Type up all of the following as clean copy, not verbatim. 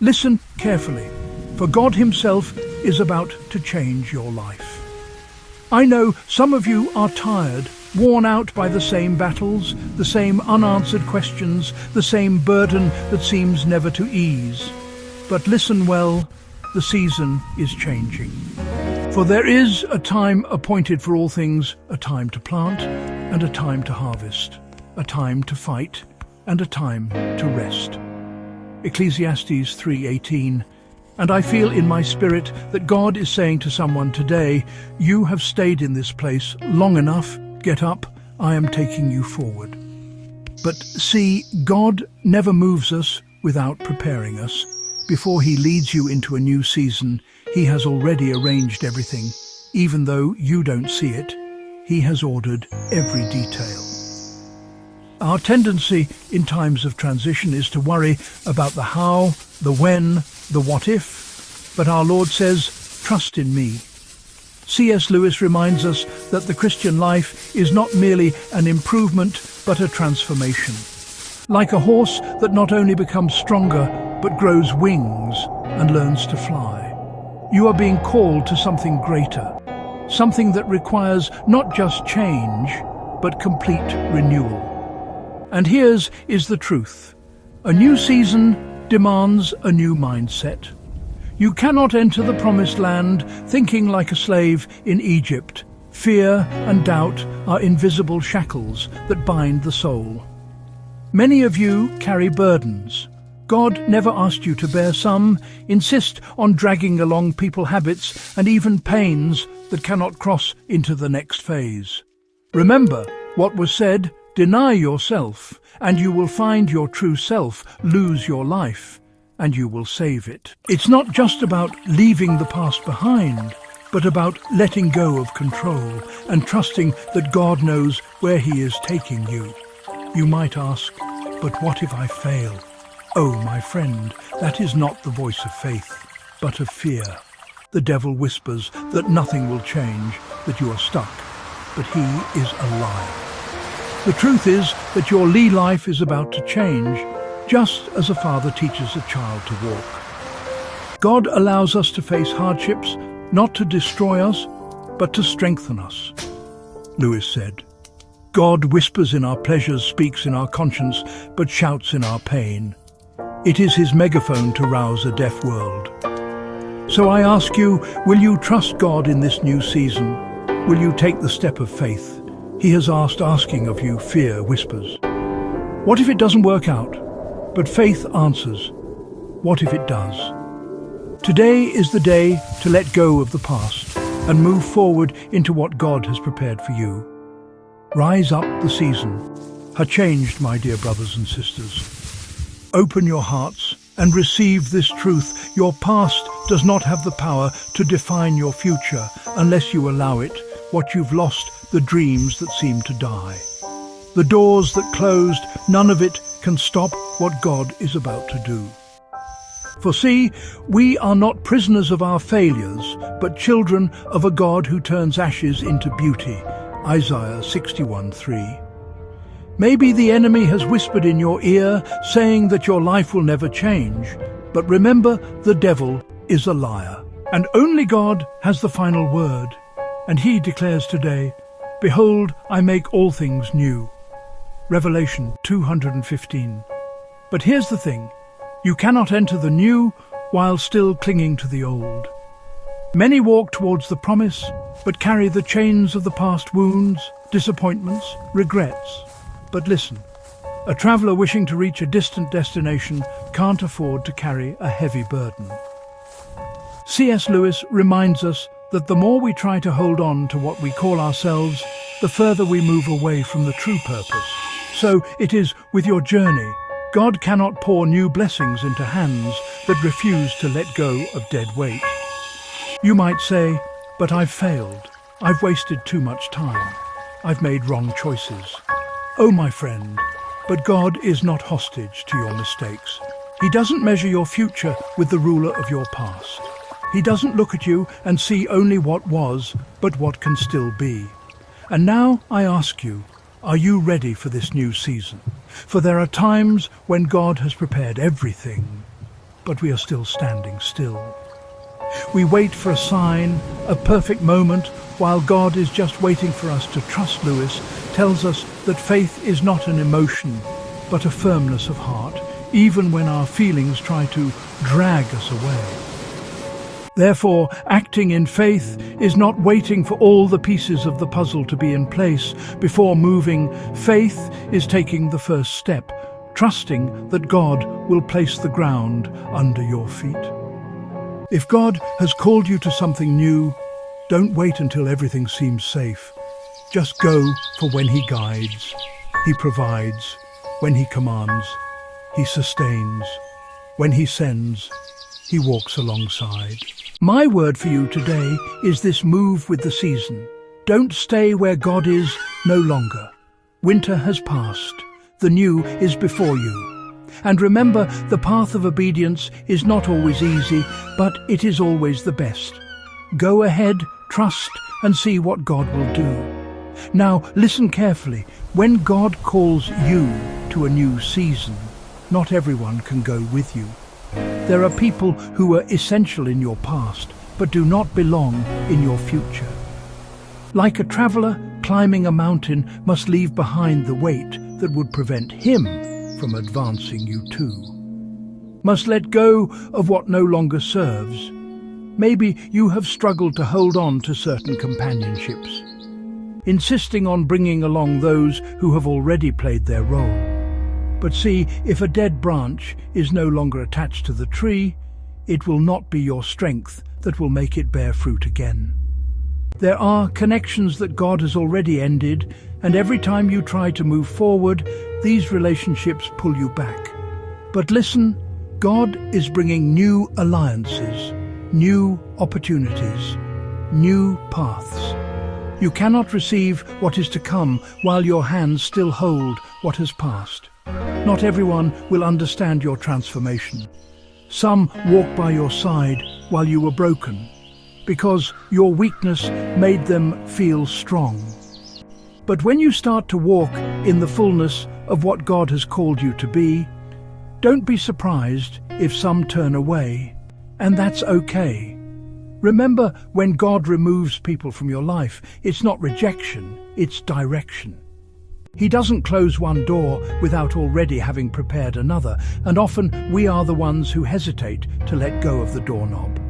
Listen carefully, for God Himself is about to change your life. I know some of you are tired, worn out by the same battles, the same unanswered questions, the same burden that seems never to ease. But listen well, the season is changing. For there is a time appointed for all things, a time to plant and a time to harvest, a time to fight and a time to rest. Ecclesiastes 3:18. And I feel in my spirit that God is saying to someone today, you have stayed in this place long enough, get up, I am taking you forward. But see, God never moves us without preparing us. Before He leads you into a new season, He has already arranged everything. Even though you don't see it, He has ordered every detail. Our tendency in times of transition is to worry about the how, the when, the what if, but our Lord says, trust in me. C.S. Lewis reminds us that the Christian life is not merely an improvement, but a transformation. Like a horse that not only becomes stronger, but grows wings and learns to fly. You are being called to something greater, something that requires not just change, but complete renewal. And here's is the truth. A new season demands a new mindset. You cannot enter the promised land thinking like a slave in Egypt. Fear and doubt are invisible shackles that bind the soul. Many of you carry burdens. God never asked you to bear some, insist on dragging along people habits and even pains that cannot cross into the next phase. Remember what was said, deny yourself, and you will find your true self, lose your life, and you will save it. It's not just about leaving the past behind, but about letting go of control and trusting that God knows where He is taking you. You might ask, but what if I fail? Oh, my friend, that is not the voice of faith, but of fear. The devil whispers that nothing will change, that you are stuck, but he is a liar. The truth is that your Lee life is about to change, just as a father teaches a child to walk. God allows us to face hardships, not to destroy us, but to strengthen us. Lewis said, God whispers in our pleasures, speaks in our conscience, but shouts in our pain. It is His megaphone to rouse a deaf world. So I ask you, will you trust God in this new season? Will you take the step of faith? He has asking of you, fear whispers. What if it doesn't work out? But faith answers, what if it does? Today is the day to let go of the past and move forward into what God has prepared for you. Rise up, the season has changed, my dear brothers and sisters. Open your hearts and receive this truth. Your past does not have the power to define your future unless you allow it. What you've lost, the dreams that seem to die. The doors that closed, none of it can stop what God is about to do. For see, we are not prisoners of our failures, but children of a God who turns ashes into beauty. Isaiah 61:3. Maybe the enemy has whispered in your ear, saying that your life will never change. But remember, the devil is a liar. And only God has the final word. And He declares today, behold, I make all things new. Revelation 2:15. But here's the thing, you cannot enter the new while still clinging to the old. Many walk towards the promise, but carry the chains of the past wounds, disappointments, regrets. But listen, a traveller wishing to reach a distant destination can't afford to carry a heavy burden. C.S. Lewis reminds us that the more we try to hold on to what we call ourselves, the further we move away from the true purpose. So it is with your journey. God cannot pour new blessings into hands that refuse to let go of dead weight. You might say, but I've failed. I've wasted too much time. I've made wrong choices. Oh, my friend, but God is not hostage to your mistakes. He doesn't measure your future with the ruler of your past. He doesn't look at you and see only what was, but what can still be. And now I ask you, are you ready for this new season? For there are times when God has prepared everything. but we are still standing still. We wait for a sign, a perfect moment, while God is just waiting for us to trust. Lewis tells us that faith is not an emotion, but a firmness of heart, even when our feelings try to drag us away. Therefore, acting in faith is not waiting for all the pieces of the puzzle to be in place before moving. Faith is taking the first step, trusting that God will place the ground under your feet. If God has called you to something new, don't wait until everything seems safe. Just go for when He guides, He provides, when He commands, He sustains, when He sends, He walks alongside. My word for you today is this: move with the season. Don't stay where God is no longer. Winter has passed. The new is before you. And remember, the path of obedience is not always easy, but it is always the best. Go ahead, trust, and see what God will do. Now, listen carefully. When God calls you to a new season, not everyone can go with you. There are people who were essential in your past, but do not belong in your future. Like a traveler climbing a mountain must leave behind the weight that would prevent him from advancing you too. Must let go of what no longer serves. Maybe you have struggled to hold on to certain companionships, insisting on bringing along those who have already played their role. But see, if a dead branch is no longer attached to the tree, it will not be your strength that will make it bear fruit again. There are connections that God has already ended, and every time you try to move forward, these relationships pull you back. But listen, God is bringing new alliances, new opportunities, new paths. You cannot receive what is to come while your hands still hold what has passed. Not everyone will understand your transformation. Some walk by your side while you were broken, because your weakness made them feel strong. But when you start to walk in the fullness of what God has called you to be, don't be surprised if some turn away, and that's okay. Remember, when God removes people from your life, it's not rejection, it's direction. He doesn't close one door without already having prepared another, and often we are the ones who hesitate to let go of the doorknob.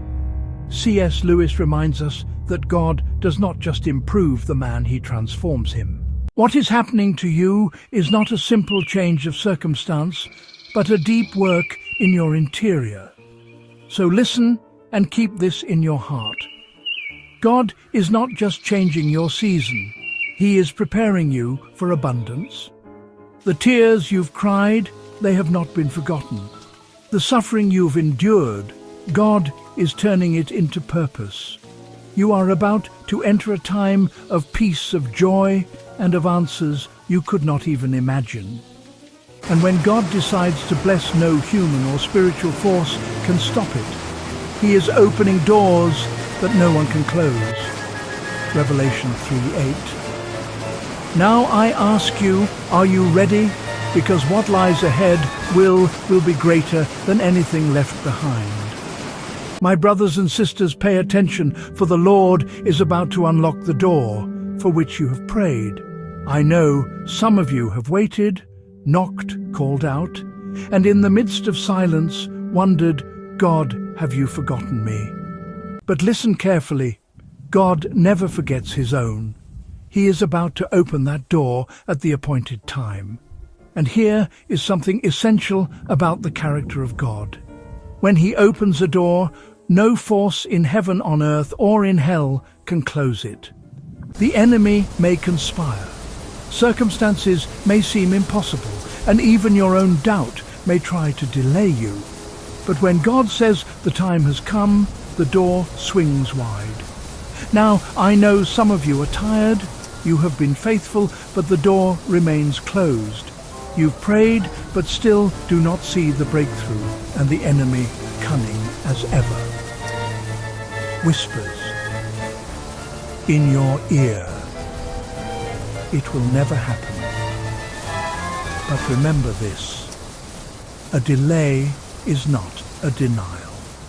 C.S. Lewis reminds us that God does not just improve the man, He transforms him. What is happening to you is not a simple change of circumstance, but a deep work in your interior. So listen and keep this in your heart. God is not just changing your season. He is preparing you for abundance. The tears you've cried, they have not been forgotten. The suffering you've endured, God is turning it into purpose. You are about to enter a time of peace, of joy, and of answers you could not even imagine. And when God decides to bless, no human or spiritual force can stop it. He is opening doors that no one can close. Revelation 3:8. Now I ask you, are you ready? Because what lies ahead will be greater than anything left behind. My brothers and sisters, pay attention, for the Lord is about to unlock the door for which you have prayed. I know some of you have waited, knocked, called out, and in the midst of silence wondered, God, have you forgotten me? But listen carefully. God never forgets His own. He is about to open that door at the appointed time. And here is something essential about the character of God. When He opens a door, no force in heaven, on earth, or in hell can close it. The enemy may conspire. Circumstances may seem impossible, and even your own doubt may try to delay you. But when God says the time has come, the door swings wide. Now, I know some of you are tired. You have been faithful, but the door remains closed. You've prayed, but still do not see the breakthrough, and the enemy cunning as ever. Whispers in your ear. It will never happen. But remember this: a delay is not a denial.